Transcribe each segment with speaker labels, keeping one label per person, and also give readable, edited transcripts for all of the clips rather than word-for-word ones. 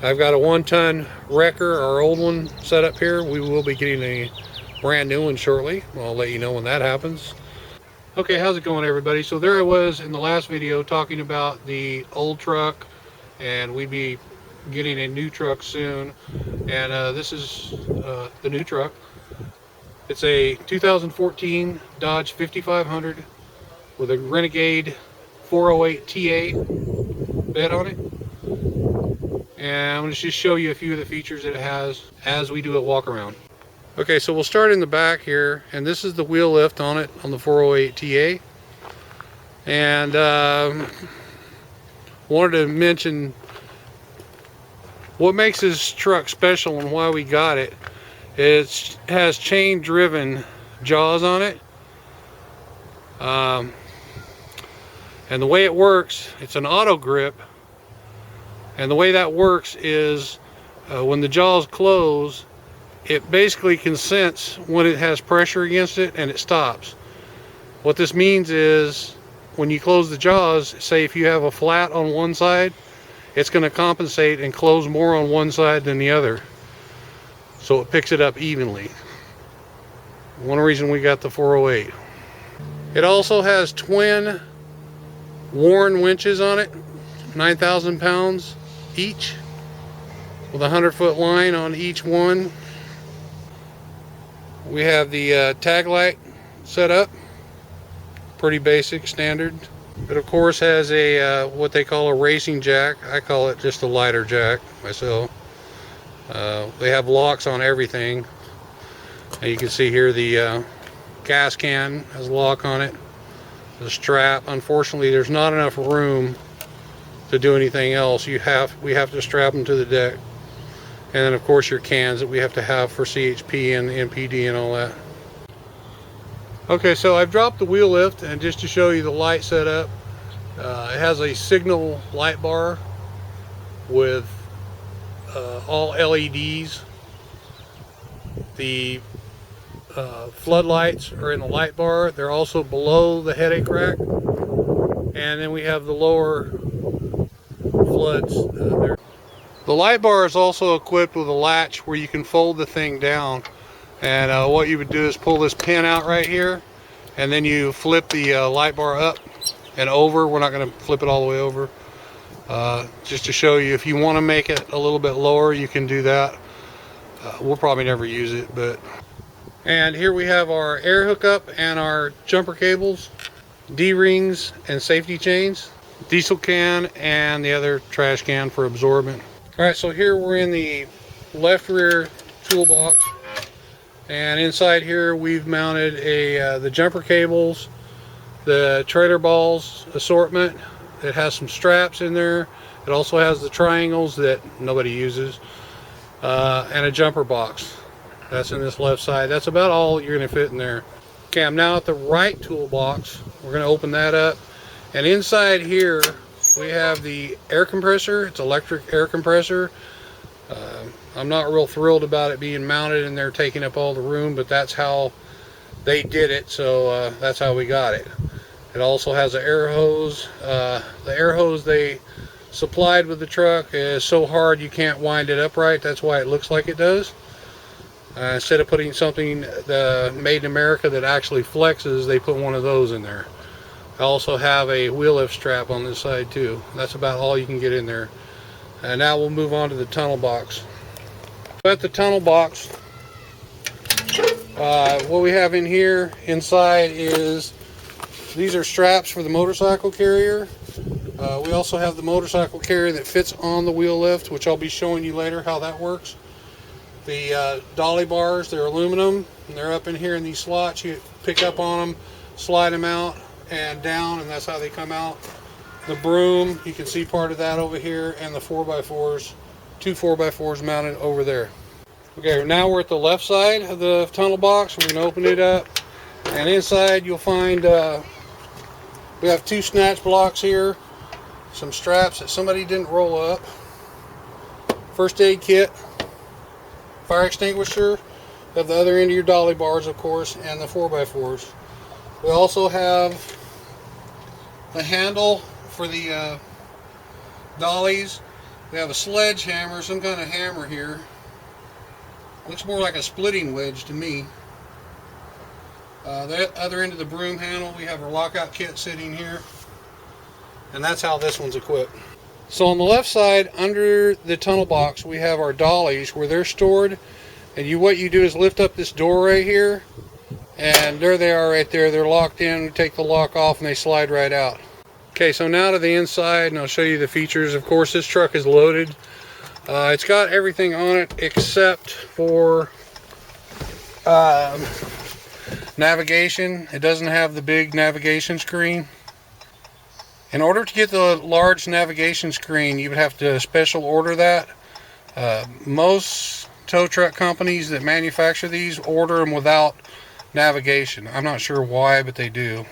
Speaker 1: I've got a 1-ton wrecker, our old one, set up here. We will be getting a brand new one shortly. I'll let you know when that happens. Okay, how's it going, everybody? So there I was in the last video talking about the old truck, and we'd be getting a new truck soon. And this is the new truck. It's a 2014 Dodge 5500 with a Renegade 408 TA bed on it. And I'm going to just show you a few of the features that it has as we do a walk around. Okay, so we'll start in the back here, and this is the wheel lift on it, on the 408 TA. And wanted to mention what makes this truck special and why we got it. It has chain driven jaws on it. And the way it works, it's an auto grip. And the way that works is when the jaws close, it basically can sense when it has pressure against it and it stops. What this means is when you close the jaws, say if you have a flat on one side, it's going to compensate and close more on one side than the other, so it picks it up evenly. One reason we got the 408. It also has twin Warren winches on it, 9,000 pounds each, with a 100-foot line on each one. We have the tag light set up, pretty basic, standard. It of course has a what they call a racing jack. I call it just a lighter jack myself. They have locks on everything. And you can see here the gas can has a lock on it. The strap, unfortunately there's not enough room to do anything else. We have to strap them to the deck. And then of course your cans that we have to have for CHP and NPD and all that. Okay, so I've dropped the wheel lift, and just to show you the light setup, it has a signal light bar with all LEDs. The floodlights are in the light bar. They're also below the headache rack. And then we have the lower floods there. The light bar is also equipped with a latch where you can fold the thing down. And what you would do is pull this pin out right here, and then you flip the light bar up and over. We're not going to flip it all the way over. Just to show you, if you want to make it a little bit lower, you can do that. We'll probably never use it, but. And here we have our air hookup and our jumper cables, D-rings and safety chains, diesel can, and the other trash can for absorbent. Alright, so here we're in the left rear toolbox, and inside here we've mounted the jumper cables, the trailer balls assortment. It has some straps in there. It also has the triangles that nobody uses, and a jumper box. That's in this left side. That's about all you're going to fit in there. Okay, I'm now at the right toolbox. We're going to open that up, and inside here we have the air compressor. It's electric air compressor. I'm not real thrilled about it being mounted and they're taking up all the room, but that's how they did it, so that's how we got it. It also has an air hose. The air hose they supplied with the truck is so hard you can't wind it upright. That's why it looks like it does. Instead of putting something made in America that actually flexes, they put one of those in there. I also have a wheel lift strap on this side too. That's about all you can get in there. And now we'll move on to the tunnel box. At the tunnel box, what we have in here inside is, these are straps for the motorcycle carrier. We also have the motorcycle carrier that fits on the wheel lift, which I'll be showing you later how that works. The dolly bars, they're aluminum, and they're up in here in these slots. You pick up on them, slide them out and down, and that's how they come out. The broom, you can see part of that over here, and the 4x4s, two 4x4s mounted over there. Okay, now we're at the left side of the tunnel box. We're going to open it up, and inside you'll find we have two snatch blocks here, some straps that somebody didn't roll up, first aid kit, fire extinguisher at the other end of your dolly bars, of course, and the 4x4s. We also have the handle for the dollies. We have a sledgehammer, some kind of hammer here. Looks more like a splitting wedge to me. The other end of the broom handle, we have our lockout kit sitting here. And that's how this one's equipped. So on the left side, under the tunnel box, we have our dollies where they're stored. And what you do is lift up this door right here. And there they are right there. They're locked in. We take the lock off and they slide right out. Okay, so now to the inside, and I'll show you the features. Of course, this truck is loaded. It's got everything on it except for navigation. It doesn't have the big navigation screen. In order to get the large navigation screen, you would have to special order that. Most tow truck companies that manufacture these order them without navigation. I'm not sure why, but they do.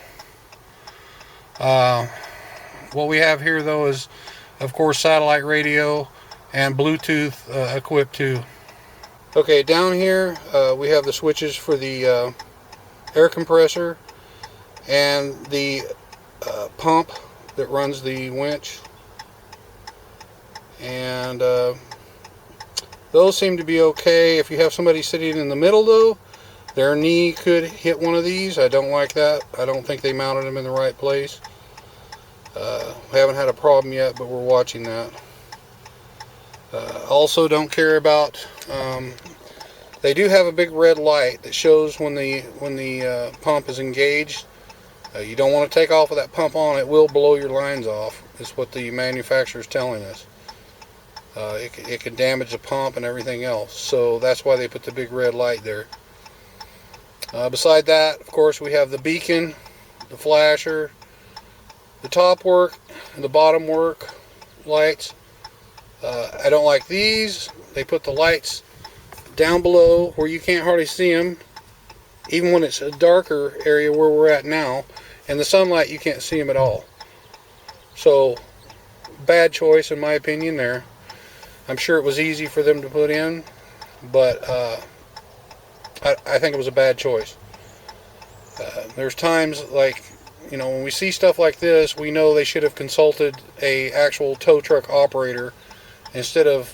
Speaker 1: What we have here though is, of course, satellite radio and Bluetooth equipped too. Okay, down here we have the switches for the air compressor and the pump that runs the winch, and those seem to be okay. If you have somebody sitting in the middle though, their knee could hit one of these. I don't like that. I don't think they mounted them in the right place. We haven't had a problem yet, but we're watching that. Also don't care about, they do have a big red light that shows when the pump is engaged. You don't want to take off with that pump on. It will blow your lines off, is what the manufacturer is telling us. It can damage the pump and everything else, so that's why they put the big red light there. Beside that, of course, we have the beacon, the flasher, the top work and the bottom work lights. I don't like these. They put the lights down below where you can't hardly see them, even when it's a darker area where we're at now. In the sunlight you can't see them at all. So bad choice in my opinion there. I'm sure it was easy for them to put in, but I think it was a bad choice. There's times, like, you know, when we see stuff like this, we know they should have consulted a actual tow truck operator instead of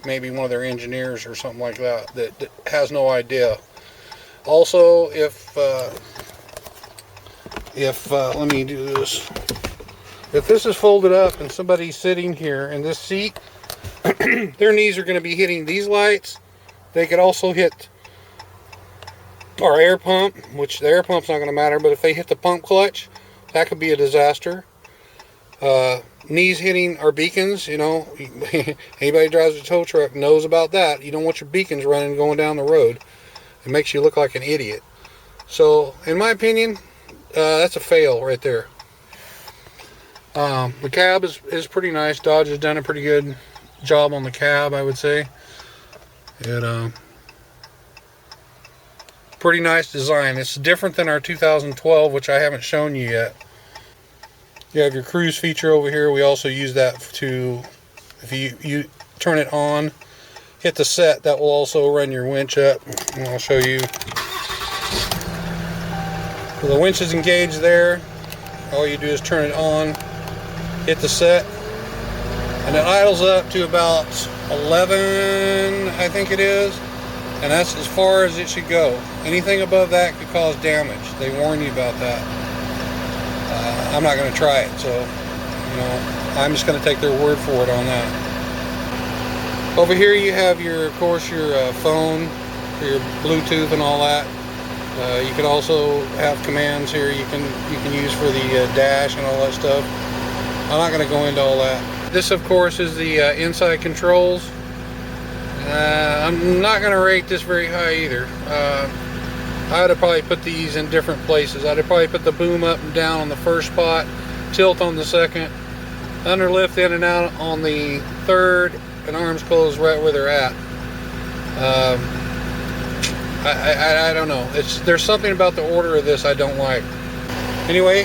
Speaker 1: maybe one of their engineers or something like that that has no idea. Also, if let me do this. If this is folded up and somebody's sitting here in this seat, their knees are going to be hitting these lights. They could also hit our air pump, which the air pump's not going to matter, but if they hit the pump clutch, that could be a disaster. Knees hitting our beacons, you know, anybody who drives a tow truck knows about that. You don't want your beacons running going down the road. It makes you look like an idiot. So, in my opinion, that's a fail right there. The cab is pretty nice. Dodge has done a pretty good job on the cab, I would say. Pretty nice design. It's different than our 2012, which I haven't shown you yet. You have your cruise feature over here. We also use that to, if you turn it on, hit the set, that will also run your winch up. And I'll show you. So the winch is engaged there. All you do is turn it on, hit the set, and it idles up to about 11, I think it is. And that's as far as it should go. Anything above that could cause damage. They warn you about that. I'm not going to try it, so, you know, I'm just going to take their word for it on that. Over here you have your, of course, your phone, for your Bluetooth and all that. You can also have commands here you can use for the dash and all that stuff. I'm not going to go into all that. This, of course, is the inside controls. I'm not going to rate this very high either. I would have probably put these in different places. I'd have probably put the boom up and down on the first spot, tilt on the second, underlift in and out on the third, and arms closed right where they're at. I don't know. There's something about the order of this I don't like. Anyway,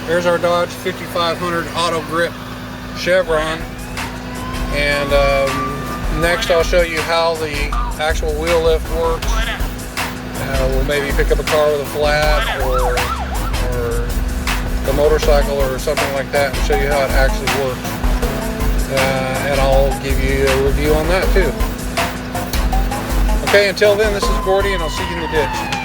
Speaker 1: there's our Dodge 5500 Auto Grip Chevron, and next I'll show you how the actual wheel lift works. We'll maybe pick up a car with a flat or a motorcycle or something like that and show you how it actually works. and I'll give you a review on that too. Okay, until then, this is Gordy, and I'll see you in the ditch.